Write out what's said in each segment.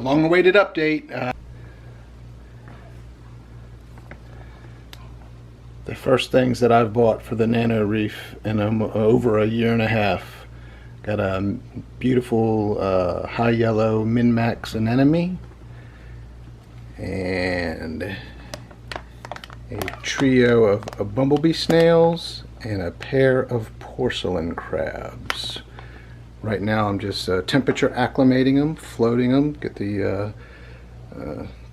long-awaited update. The first things that I've bought for the Nano-Reef in over a year and a half. Got a beautiful high yellow min-max anemone and a trio of bumblebee snails and a pair of porcelain crabs. Right now I'm just temperature acclimating them, floating them, get the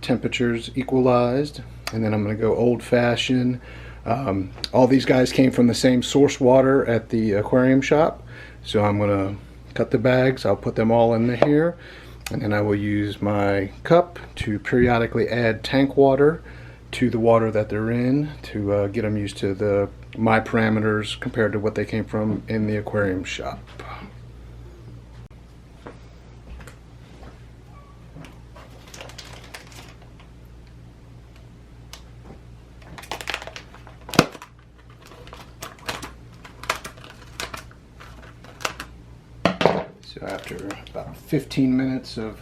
temperatures equalized, and then I'm going to go old-fashioned. All these guys came from the same source water at the aquarium shop, so I'm going to cut the bags. I'll put them all in here, and then I will use my cup to periodically add tank water to the water that they're in to get them used to my parameters compared to what they came from in the aquarium shop. So after about 15 minutes of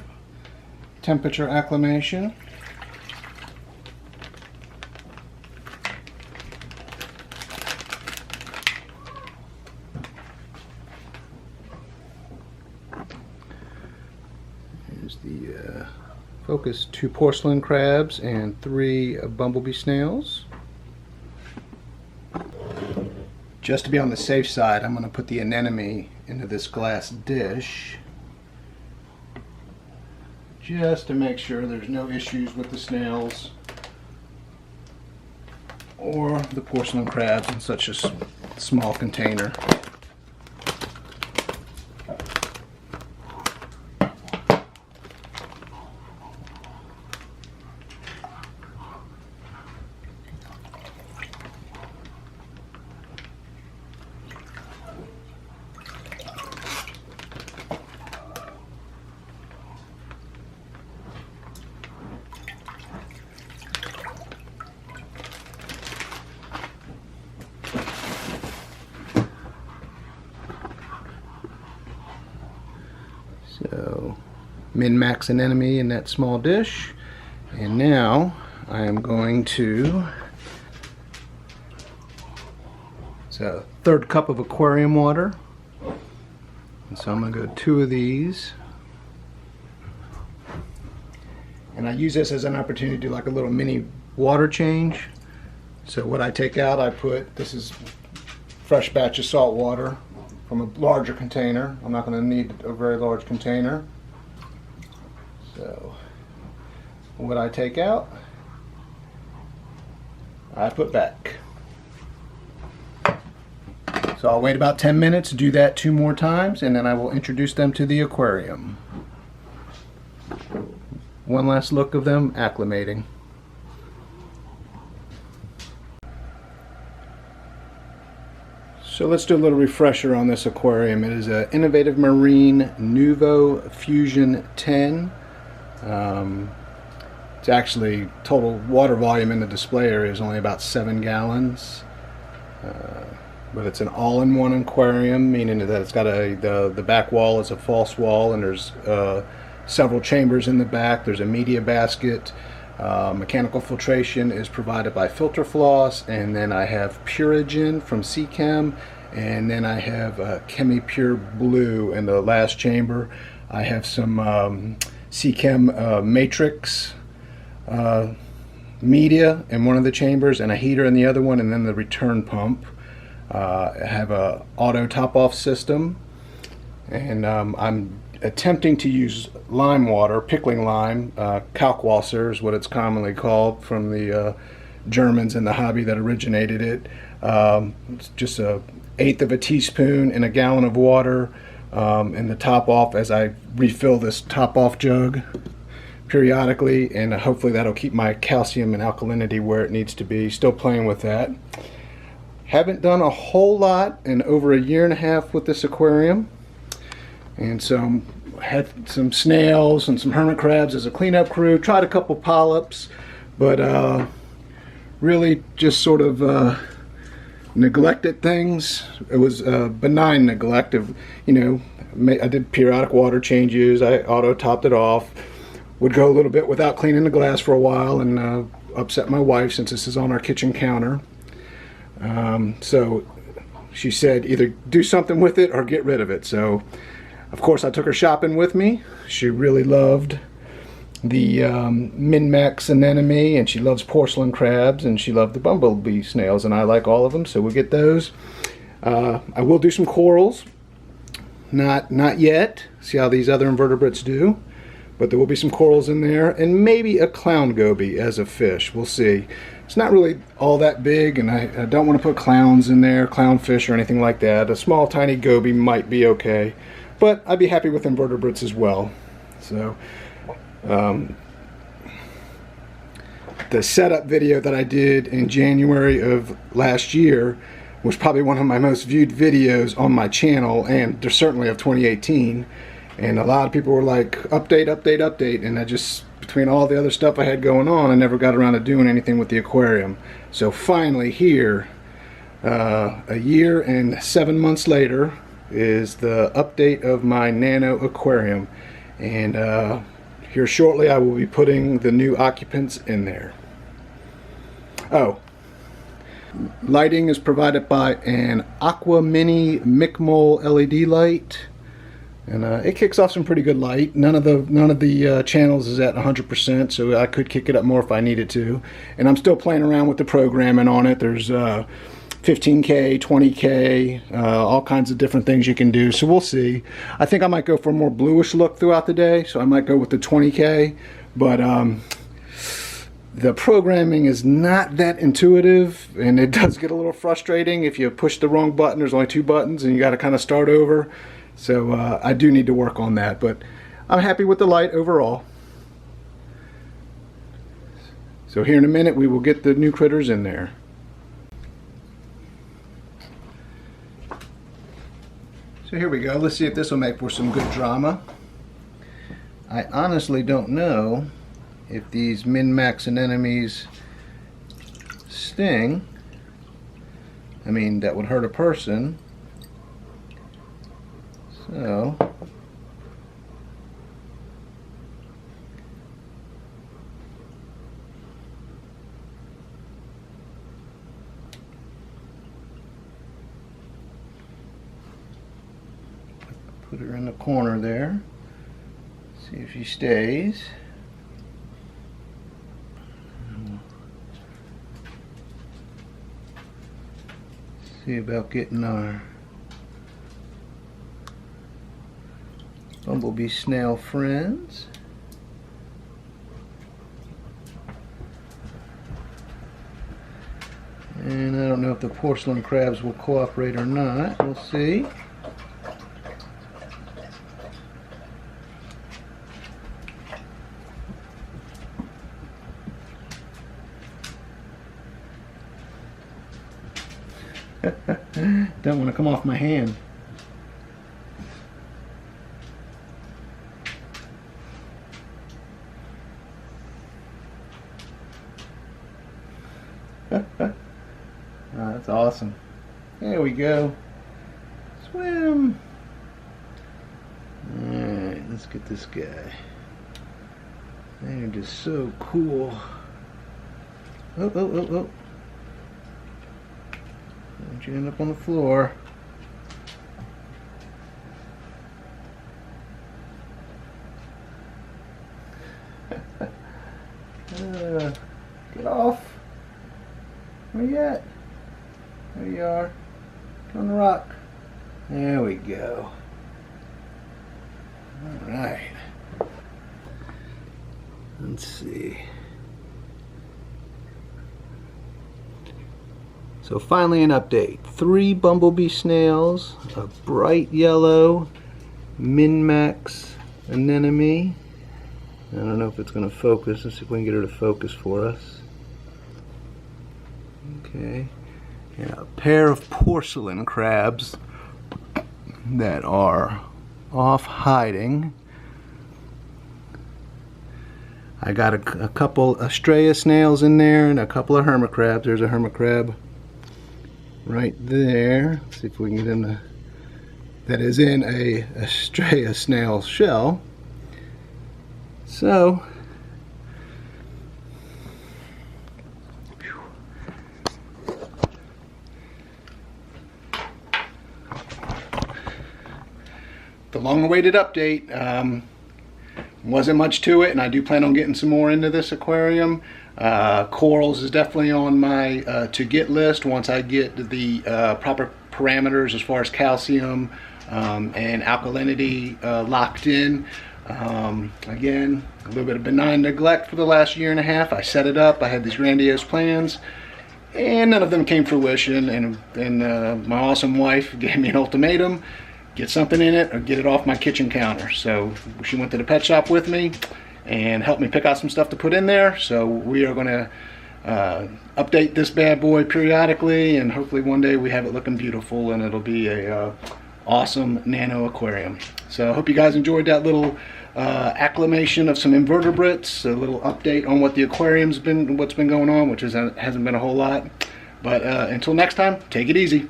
temperature acclimation, here's the focus: 2 porcelain crabs and 3 bumblebee snails. Just to be on the safe side, I'm going to put the anemone into this glass dish just to make sure there's no issues with the snails or the porcelain crabs in such a small container. So, min-max anemone in that small dish, and now I am going to, it's a 1/3 cup of aquarium water, and so I'm going to go 2 of these, and I use this as an opportunity to do like a little mini water change. So what I take out, I put, this is fresh batch of salt water from a larger container. I'm not going to need a very large container. So what I take out, I put back. So I'll wait about 10 minutes, do that 2 more times, and then I will introduce them to the aquarium. One last look of them acclimating. So let's do a little refresher on this aquarium. It is an Innovative Marine Nuvo Fusion 10. It's actually, total water volume in the display area is only about 7 gallons. But it's an all-in-one aquarium, meaning that it's got the back wall is a false wall, and there's several chambers in the back. There's a media basket. Mechanical filtration is provided by Filter Floss, and then I have Purigen from Seachem, and then I have Chemi Pure Blue in the last chamber. I have some Seachem Matrix media in one of the chambers and a heater in the other one, and then the return pump. I have a auto top-off system, and I'm attempting to use lime water, pickling lime, Kalkwasser is what it's commonly called, from the Germans in the hobby that originated it. It's just a 1/8 of a teaspoon in a gallon of water, and the top off as I refill this top off jug periodically, and hopefully that'll keep my calcium and alkalinity where it needs to be. Still playing with that. Haven't done a whole lot in over a year and a half with this aquarium. And so had some snails and some hermit crabs as a cleanup crew. Tried a couple polyps, but really just sort of neglected things. It was benign neglect of, I did periodic water changes. I auto topped it off, would go a little bit without cleaning the glass for a while, and upset my wife since this is on our kitchen counter. So she said either do something with it or get rid of it. So of course I took her shopping with me. She really loved the Min-Max anemone, and she loves porcelain crabs, and she loved the bumblebee snails, and I like all of them, so we'll get those. I will do some corals. Not yet. See how these other invertebrates do. But there will be some corals in there, and maybe a clown goby as a fish. We'll see. It's not really all that big, and I don't want to put clowns in there, clownfish or anything like that. A small tiny goby might be okay, but I'd be happy with invertebrates as well. So the setup video that I did in January of last year was probably one of my most viewed videos on my channel, and there's certainly of 2018. And a lot of people were like, update, update, update. And I just, between all the other stuff I had going on, I never got around to doing anything with the aquarium. So finally here, a year and 7 months later, is the update of my Nano aquarium. And here shortly I will be putting the new occupants in there. Oh, lighting is provided by an Aqua Mini Micmol LED light. And it kicks off some pretty good light. None of the channels is at 100%, so I could kick it up more if I needed to. And I'm still playing around with the programming on it. There's 15K, 20K, all kinds of different things you can do. So we'll see. I think I might go for a more bluish look throughout the day, so I might go with the 20K. But the programming is not that intuitive, and it does get a little frustrating if you push the wrong button. There's only 2 buttons, and you got to kind of start over. So I do need to work on that, but I'm happy with the light overall. So here in a minute we will get the new critters in there. So here we go. Let's see if this will make for some good drama. I honestly don't know if these Min-Max anemones sting. I mean, that would hurt a person. So, put her in the corner there. See if she stays. See about getting our bumblebee snail friends. And I don't know if the porcelain crabs will cooperate or not. We'll see. Don't want to come off my hand. Oh, that's awesome. There we go. Swim. Alright, let's get this guy. They're just so cool. Oh, oh, oh, oh. Don't you end up on the floor. Get off. Where you at? There you are. On the rock. There we go. Alright. Let's see. So finally an update. 3 bumblebee snails, a bright yellow Min-Max anemone. I don't know if it's going to focus. Let's see if we can get her to focus for us. Okay. And a pair of porcelain crabs that are off hiding. I got a couple Australia snails in there and a couple of hermit crabs. There's a hermit crab right there. Let's see if we can get in the... That is in a Australia snail shell. So the long-awaited update. Wasn't much to it, and I do plan on getting some more into this aquarium. Corals is definitely on my to-get list once I get the proper parameters as far as calcium and alkalinity locked in. Again, a little bit of benign neglect for the last year and a half. I set it up, I had these grandiose plans, and none of them came to fruition, and my awesome wife gave me an ultimatum: get something in it or get it off my kitchen counter. So she went to the pet shop with me and helped me pick out some stuff to put in there. So we are going to update this bad boy periodically, and hopefully one day we have it looking beautiful and it'll be a awesome nano aquarium. So I hope you guys enjoyed that little acclimation of some invertebrates, a little update on what the aquarium's been, what's been going on, which hasn't been a whole lot. But until next time, take it easy.